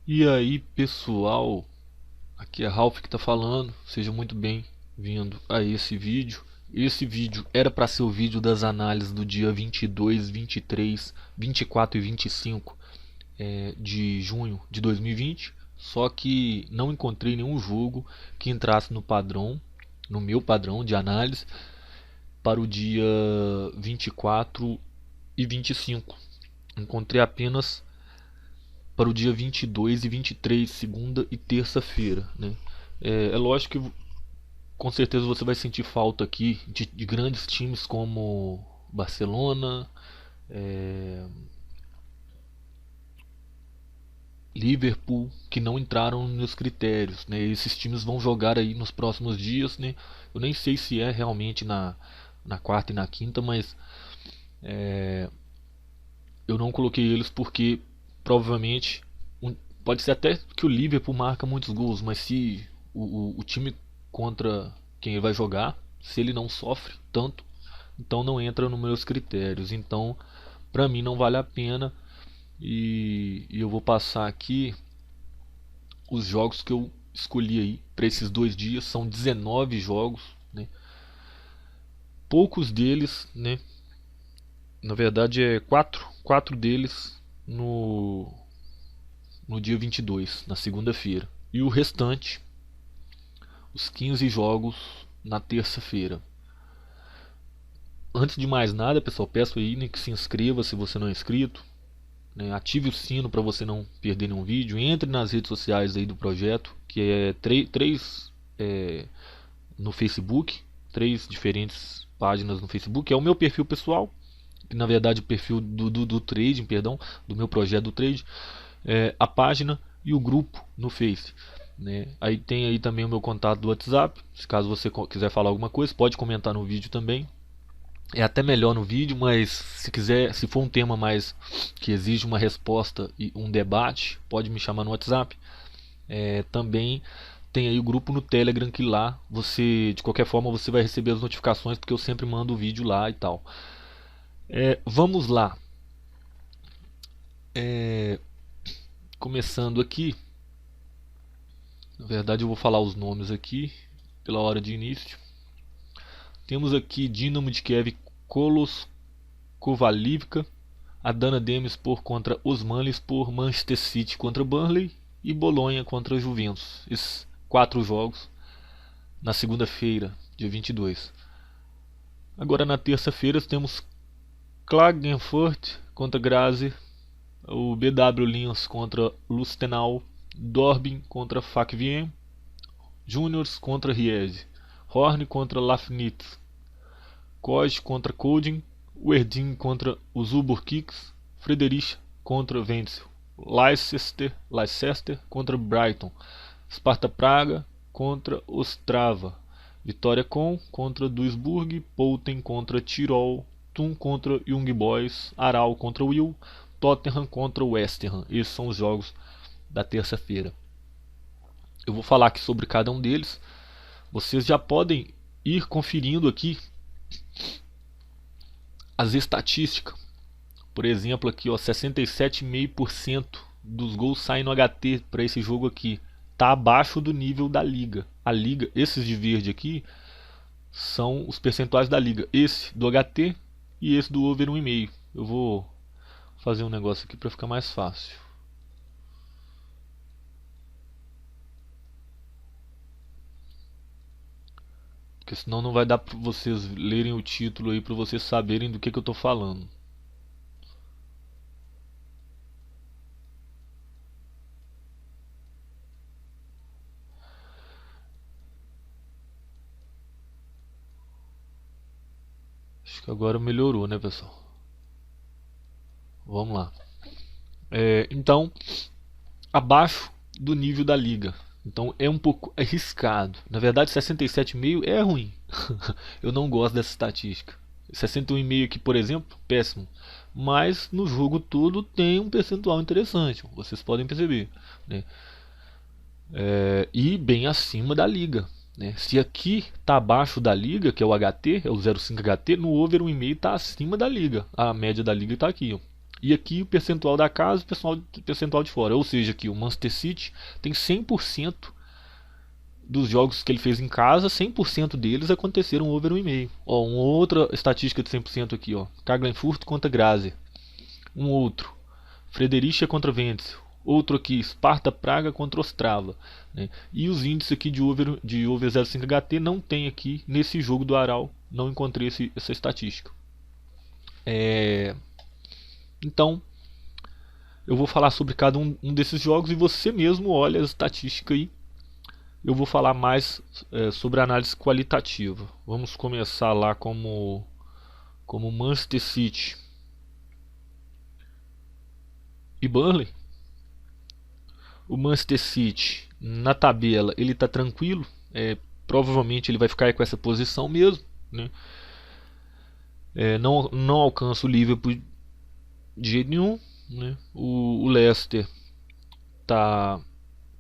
E aí, pessoal, aqui é Ralph que está falando. Seja muito bem-vindo a esse vídeo. Esse vídeo era para ser o vídeo das análises do dia 22, 23, 24 e 25 de junho de 2020. Só que não encontrei nenhum jogo que entrasse no padrão, no meu padrão de análise, para o dia 24 e 25. Encontrei apenas para o dia 22 e 23, segunda e terça-feira, né? É lógico que com certeza você vai sentir falta aqui de grandes times como Barcelona, é, Liverpool, que não entraram nos critérios, né? Esses times vão jogar aí nos próximos dias, né? Eu nem sei se é realmente na quarta e na quinta, mas eu não coloquei eles porque provavelmente pode ser até que o Liverpool marca muitos gols, mas se o time contra quem ele vai jogar, se ele não sofre tanto, então não entra nos meus critérios. Então, pra mim não vale a pena e eu vou passar aqui os jogos que eu escolhi aí para esses 2 dias. São 19 jogos, né? Poucos deles, né? Na verdade é quatro deles no dia 22, na segunda-feira. E o restante, os 15 jogos, na terça-feira. Antes de mais nada, pessoal, peço aí, né, que se inscreva se você não é inscrito, né, ative o sino para você não perder nenhum vídeo, entre nas redes sociais aí do projeto, que é três no Facebook, três diferentes páginas no Facebook. É o meu perfil pessoal, que na verdade é o perfil do trading, perdão, do meu projeto do trade, a página e o grupo no Face, né? Aí tem aí também o meu contato do WhatsApp, se caso você quiser falar alguma coisa, pode comentar no vídeo também. É até melhor no vídeo, mas se quiser, se for um tema mais que exige uma resposta e um debate, pode me chamar no WhatsApp. Também tem aí o grupo no Telegram, que lá você, de qualquer forma, você vai receber as notificações, porque eu sempre mando o vídeo lá e tal. Vamos lá. Começando aqui, na verdade eu vou falar os nomes aqui pela hora de início. Temos aqui Dinamo de Kiev, Kolos Kovalivka, Adana Demirspor contra Osmanlispor, Manchester City contra Burnley e Bolonha contra Juventus. Esses 4 jogos na segunda-feira, dia 22. Agora na terça-feira temos Klagenfurt contra Grazer, o BW Linz contra Lustenau, Dorbin contra Fakvien, Juniors contra Ried, Horn contra Lafnitz, Koj contra Coding, Werdin contra o Zuburkix, Friedrich contra Wenzel, Leicester contra Brighton, Sparta Praga contra Ostrava, Vitória contra Duisburg, Poulten contra Tirol, Thun contra Young Boys, Aral contra Will, Tottenham contra West Ham. Esses são os jogos da terça-feira. Eu vou falar aqui sobre cada um deles. Vocês já podem ir conferindo aqui as estatísticas. Por exemplo, aqui, ó, 67,5% dos gols saem no HT para esse jogo aqui. Tá abaixo do nível da liga. A liga, esses de verde aqui, são os percentuais da liga. Esse do HT e esse do over 1,5. Eu vou fazer um negócio aqui para ficar mais fácil. Porque senão não vai dar para vocês lerem o título aí para vocês saberem do que eu estou falando. Acho que agora melhorou, né, pessoal? Vamos lá. Então, abaixo do nível da liga. Então é um pouco arriscado. Na verdade, 67,5 é ruim. Eu não gosto dessa estatística. 61,5 aqui, por exemplo, péssimo. Mas no jogo todo tem um percentual interessante. Vocês podem perceber, né? E bem acima da liga, né? Se aqui está abaixo da liga, que é o HT, é o 0,5 HT, no over 1,5 está acima da liga. A média da liga está aqui, ó. E aqui o percentual da casa e o percentual de fora. Ou seja, aqui o Manchester City tem 100% dos jogos que ele fez em casa, 100% deles aconteceram over 1,5. Ó, uma outra estatística de 100% aqui, ó. Klagenfurt contra Grazer. Um outro, Fredericia contra Ventspil. Outro aqui, Sparta Praga contra Ostrava, né? E os índices aqui de over 0,5 HT não tem aqui nesse jogo do Aral. Não encontrei essa estatística. Então, eu vou falar sobre cada um desses jogos e você mesmo olha as estatísticas aí. Eu vou falar mais sobre a análise qualitativa. Vamos começar lá como Manchester City e Burnley. O Manchester City na tabela ele está tranquilo, provavelmente ele vai ficar com essa posição mesmo, né? Não alcança o Liverpool de jeito nenhum, né? O Leicester tá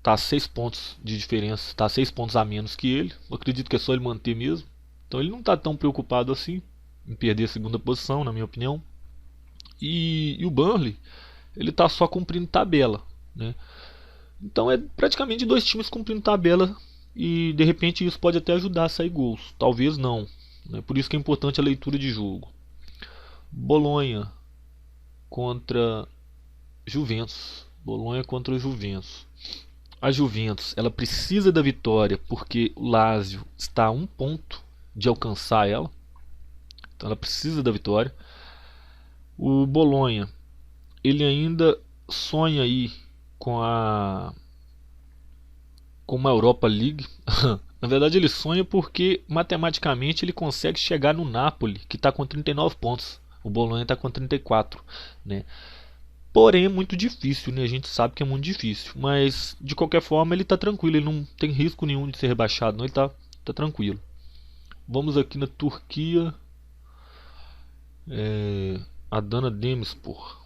a 6 pontos de diferença, está a 6 pontos a menos que ele. Eu acredito que é só ele manter mesmo. Então ele não está tão preocupado assim em perder a segunda posição, na minha opinião. E o Burnley, ele está só cumprindo tabela, né? Então é praticamente dois times cumprindo tabela e de repente isso pode até ajudar a sair gols. Talvez não, né? Por isso que é importante a leitura de jogo. Bolonha contra Juventus. A Juventus ela precisa da vitória porque o Lazio está a 1 ponto de alcançar ela. Então ela precisa da vitória. O Bolonha ele ainda sonha aí com uma Europa League. Na verdade ele sonha porque matematicamente ele consegue chegar no Napoli, que está com 39 pontos. O Bolonha está com 34, né? Porém é muito difícil, né? A gente sabe que é muito difícil. Mas de qualquer forma ele está tranquilo, ele não tem risco nenhum de ser rebaixado, não, ele tá tranquilo. Vamos aqui na Turquia. Adana Demirspor.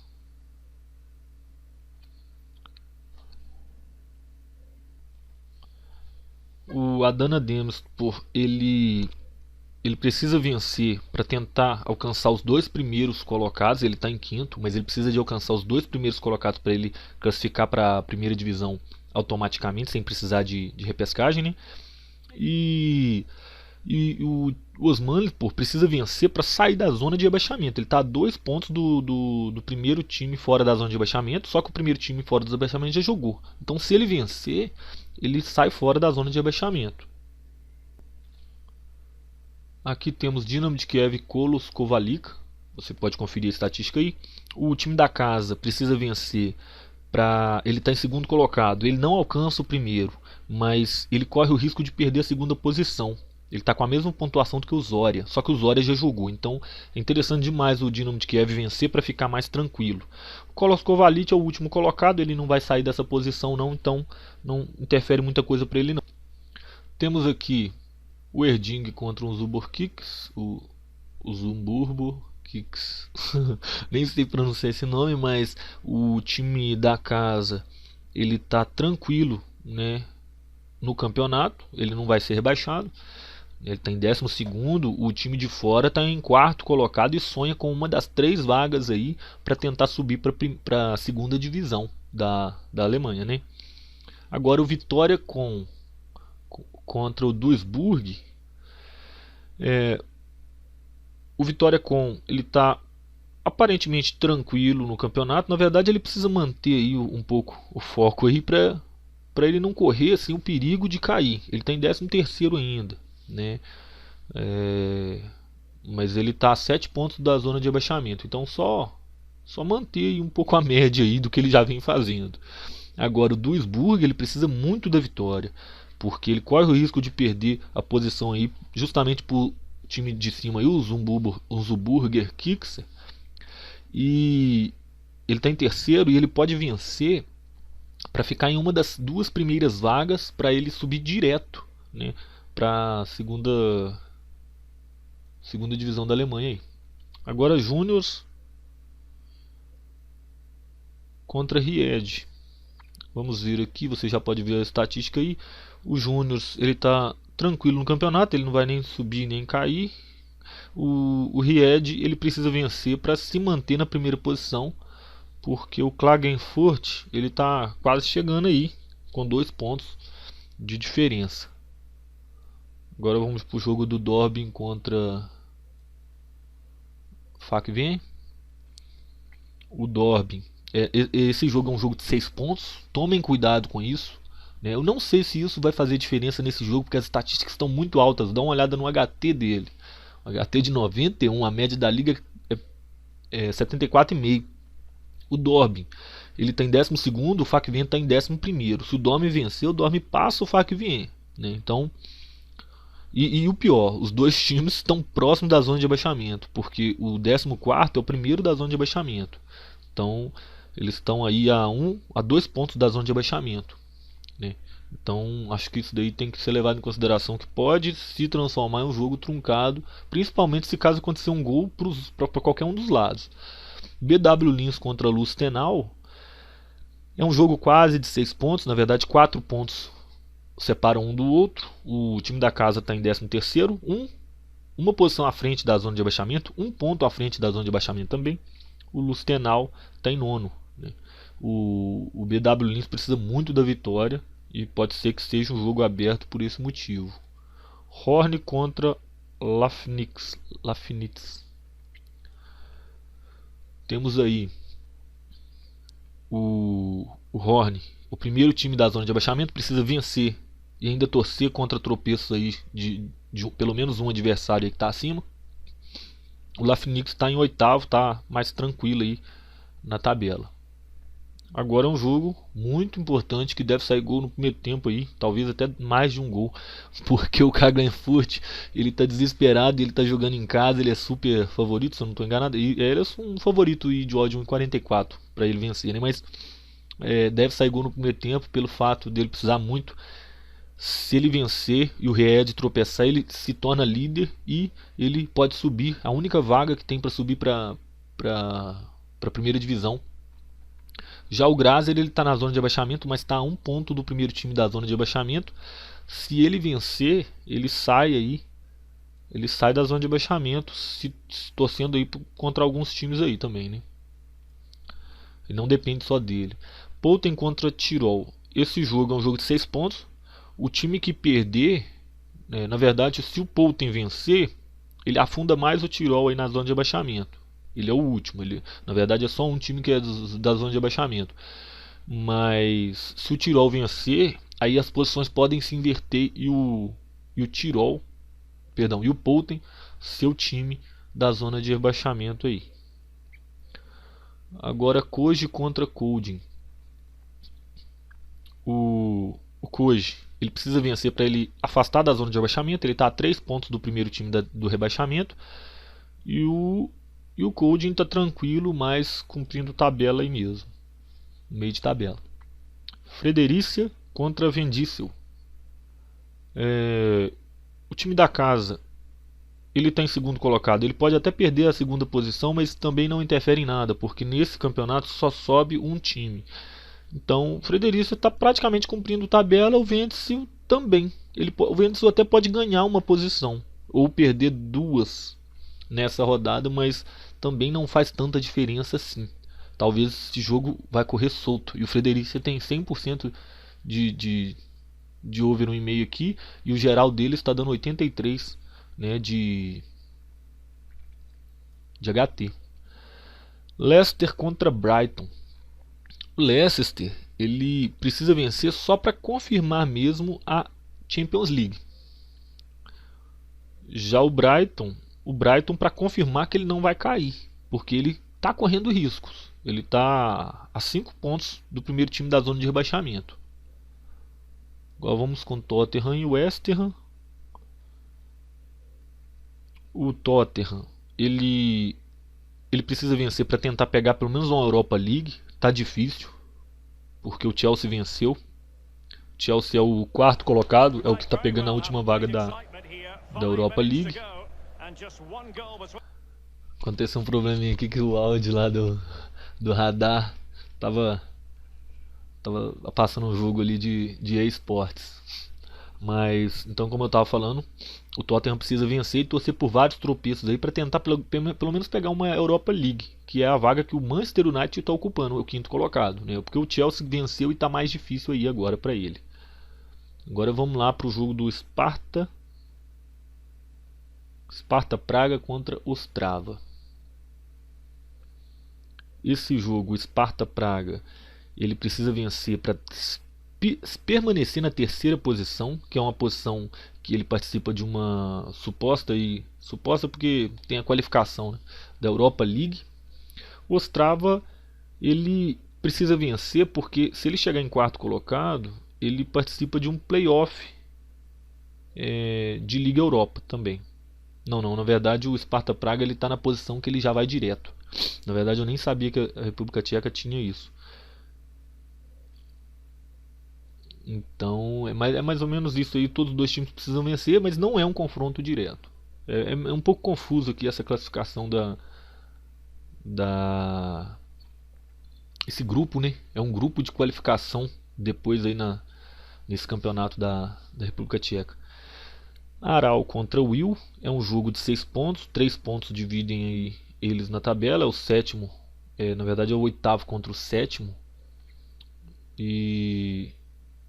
O Adana Demirspor ele precisa vencer para tentar alcançar os dois primeiros colocados. Ele está em quinto, mas ele precisa de alcançar os dois primeiros colocados para ele classificar para a primeira divisão automaticamente, sem precisar de repescagem, né? E o Osmanlispor precisa vencer para sair da zona de rebaixamento. Ele está a 2 pontos do primeiro time fora da zona de rebaixamento, só que o primeiro time fora do rebaixamento já jogou. Então se ele vencer, ele sai fora da zona de rebaixamento. Aqui temos Dinamo de Kiev e Kolos Kovalika. Você pode conferir a estatística aí. O time da casa precisa vencer para ele está em segundo colocado. Ele não alcança o primeiro, mas ele corre o risco de perder a segunda posição. Ele está com a mesma pontuação do que o Zorya, só que o Zorya já jogou. Então é interessante demais o Dinamo de Kiev vencer para ficar mais tranquilo. O Kolos Kovalika é o último colocado, ele não vai sair dessa posição não, então não interfere muita coisa para ele não. Temos aqui o Erding contra o Zubor Kicks, o Zumburbo Kicks. Nem sei pronunciar esse nome, mas o time da casa ele está tranquilo, né, no campeonato, ele não vai ser rebaixado. Ele está em 12º, o time de fora está em 4º colocado e sonha com uma das 3 vagas aí para tentar subir para a segunda divisão da Alemanha, né? Agora o Vitória contra o Duisburg. O Vitória ele está aparentemente tranquilo no campeonato. Na verdade ele precisa manter aí um pouco o foco aí para ele não correr assim o perigo de cair. Ele está em 13º ainda, né? Mas ele está a 7 pontos da zona de rebaixamento. Então só manter aí um pouco a média aí do que ele já vem fazendo. Agora o Duisburg ele precisa muito da vitória, porque ele corre o risco de perder a posição aí justamente por time de cima aí, o Zumburger Kicks, e ele está em 3º e ele pode vencer para ficar em uma das 2 primeiras vagas para ele subir direto, né, para a segunda divisão da Alemanha aí. Agora Júniors contra Ried. Vamos ver aqui, você já pode ver a estatística aí. O Júnior ele está tranquilo no campeonato, ele não vai nem subir nem cair. O Ried ele precisa vencer para se manter na primeira posição, porque o Klagenfurt ele tá quase chegando aí com 2 pontos de diferença. Agora vamos pro jogo do Dorbin contra Fakvien. O Dorbin, esse jogo é um jogo de 6 pontos, tomem cuidado com isso, né? Eu não sei se isso vai fazer diferença nesse jogo, porque as estatísticas estão muito altas. Dá uma olhada no HT dele, o HT de 91, a média da liga é 74,5. O Dorbin, ele está em 12º, o Fakvien está em 11º. Se o Dorbin vencer, o Dorbin passa o Fakvien, né? Então, e o pior, os dois times estão próximos da zona de abaixamento, porque o 14º é o primeiro da zona de abaixamento. Então, eles estão aí a 2 pontos da zona de abaixamento, né? Então, acho que isso daí tem que ser levado em consideração, que pode se transformar em um jogo truncado, principalmente se caso acontecer um gol para qualquer um dos lados. BW Linz contra Lustenau é um jogo quase de 6 pontos, na verdade 4 pontos separam um do outro. O time da casa está em 13º, uma posição à frente da zona de abaixamento, 1 ponto à frente da zona de abaixamento também. O Lustenau está em 9º, né? O BW Linz precisa muito da vitória e pode ser que seja um jogo aberto por esse motivo. Horn contra Lafnitz. Temos aí o Horn, o primeiro time da zona de abaixamento, precisa vencer e ainda torcer contra tropeços aí de pelo menos um adversário aí que está acima. O Lafnitz está em 8º, está mais tranquilo aí na tabela. Agora é um jogo muito importante que deve sair gol no primeiro tempo aí, talvez até mais de um gol, porque o Klagenfurt ele tá desesperado, ele tá jogando em casa, ele é super favorito, se eu não estou enganado, e ele é um favorito de odd 1,44 para ele vencer, né? Mas deve sair gol no primeiro tempo pelo fato dele precisar muito. Se ele vencer e o Red tropeçar, ele se torna líder e ele pode subir, a única vaga que tem para subir para a primeira divisão. Já o Grazer ele está na zona de abaixamento, mas está a 1 ponto do primeiro time da zona de abaixamento. Se ele vencer, ele sai da zona de abaixamento, se torcendo aí contra alguns times aí também, né? Ele não depende só dele. Poulten contra Tirol. Esse jogo é um jogo de 6 pontos. O time que perder, na verdade, se o Poulten vencer, ele afunda mais o Tirol aí na zona de abaixamento. Ele é o último, na verdade é só um time que é da zona de abaixamento. Mas se o Tirol vencer, aí as posições podem se inverter e o Poulten ser o time da zona de abaixamento aí. Agora Koji contra Kolding. O Koji, ele precisa vencer para ele afastar da zona de abaixamento. Ele está a 3 pontos do primeiro time do rebaixamento. E o Kolding está tranquilo, mas cumprindo tabela aí mesmo, meio de tabela. Fredericia contra Vendissel. O time da casa ele está em segundo colocado. Ele pode até perder a segunda posição, mas também não interfere em nada, porque nesse campeonato só sobe um time. Então o Fredericia está praticamente cumprindo tabela. O Vendissel também. O Vendissel até pode ganhar uma posição ou perder 2 nessa rodada, mas também não faz tanta diferença assim. Talvez esse jogo vai correr solto. E o Fredericia tem 100% de over 1,5 aqui. E o geral dele está dando 83, né, de HT. Leicester contra Brighton. O Leicester ele precisa vencer só para confirmar mesmo a Champions League. Já o Brighton para confirmar que ele não vai cair, porque ele está correndo riscos. Ele está a 5 pontos do primeiro time da zona de rebaixamento. Agora vamos com Tottenham e West Ham. O Tottenham ele precisa vencer para tentar pegar pelo menos uma Europa League. Tá difícil, porque o Chelsea venceu. O Chelsea é o 4º colocado, é o que está pegando a última vaga da Europa League. Aconteceu um probleminha aqui que o áudio lá do radar tava passando um jogo ali de eSports. Mas, então, como eu estava falando, o Tottenham precisa vencer e torcer por vários tropeços aí para tentar pelo menos pegar uma Europa League, que é a vaga que o Manchester United está ocupando, o quinto colocado, né? Porque o Chelsea venceu e está mais difícil aí agora para ele. Agora vamos lá para o jogo do Sparta Praga contra Ostrava. Esse jogo, o Sparta Praga, ele precisa vencer para permanecer na terceira posição, que é uma posição que ele participa de uma suposta porque tem a qualificação, né, da Europa League. O Ostrava, ele precisa vencer porque se ele chegar em quarto colocado, ele participa de um playoff de Liga Europa também. Não, na verdade o Sparta Praga ele está na posição que ele já vai direto. Na verdade eu nem sabia que a República Tcheca tinha isso. Então é mais ou menos isso aí, todos os dois times precisam vencer, mas não é um confronto direto. É um pouco confuso aqui essa classificação da esse grupo, né? É um grupo de qualificação depois aí nesse campeonato da República Tcheca. Aral contra Will é um jogo de 6 pontos, 3 pontos dividem aí eles na tabela, é o sétimo, na verdade é o oitavo contra o sétimo.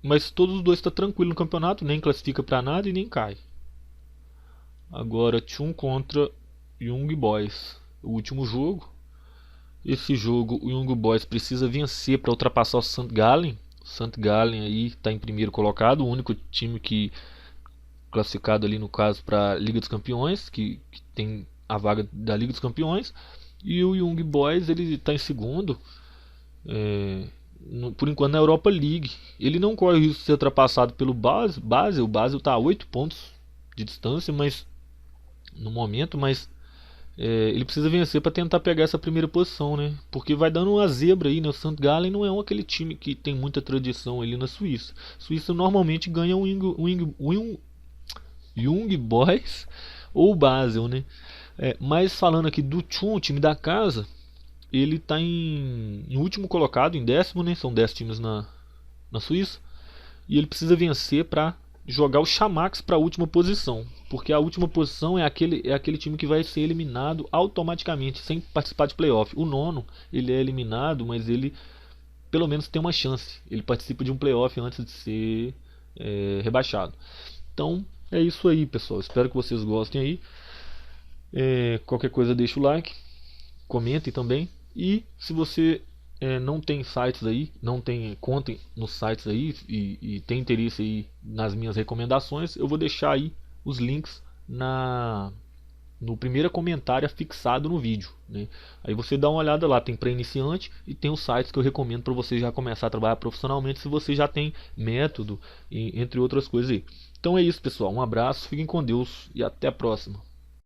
Mas todos os dois estão tranquilos no campeonato, nem classifica para nada e nem cai. Agora Chun contra Young Boys, o último jogo. Esse jogo o Young Boys precisa vencer para ultrapassar o St. Gallen. O St. Gallen aí está em primeiro colocado, o único time que classificado ali no caso para a Liga dos Campeões, que tem a vaga da Liga dos Campeões, e o Young Boys ele está em segundo, por enquanto na Europa League. Ele não corre o risco de ser ultrapassado pelo Basel. O Basel está a 8 pontos de distância, mas no momento, ele precisa vencer para tentar pegar essa primeira posição, né? Porque vai dando uma zebra aí, né? O St. Gallen não é aquele time que tem muita tradição ali na Suíça. A Suíça normalmente ganha o Young Boys ou Basel, né? Mas falando aqui do Chun, o time da casa, ele está em último colocado, em décimo, né? São 10 times na Suíça. E ele precisa vencer para jogar o Chamax para a última posição. Porque a última posição é aquele time que vai ser eliminado automaticamente, sem participar de playoff. O nono, ele é eliminado, mas ele pelo menos tem uma chance. Ele participa de um playoff antes de ser rebaixado. Então é isso aí, pessoal. Espero que vocês gostem aí. Qualquer coisa deixa o like, comentem também. E se você não tem sites aí, não tem conta nos sites aí e tem interesse aí nas minhas recomendações, eu vou deixar aí os links no primeiro comentário fixado no vídeo, né? Aí você dá uma olhada lá, tem para iniciante e tem os sites que eu recomendo para você já começar a trabalhar profissionalmente se você já tem método, entre outras coisas aí. Então é isso, pessoal, um abraço, fiquem com Deus e até a próxima.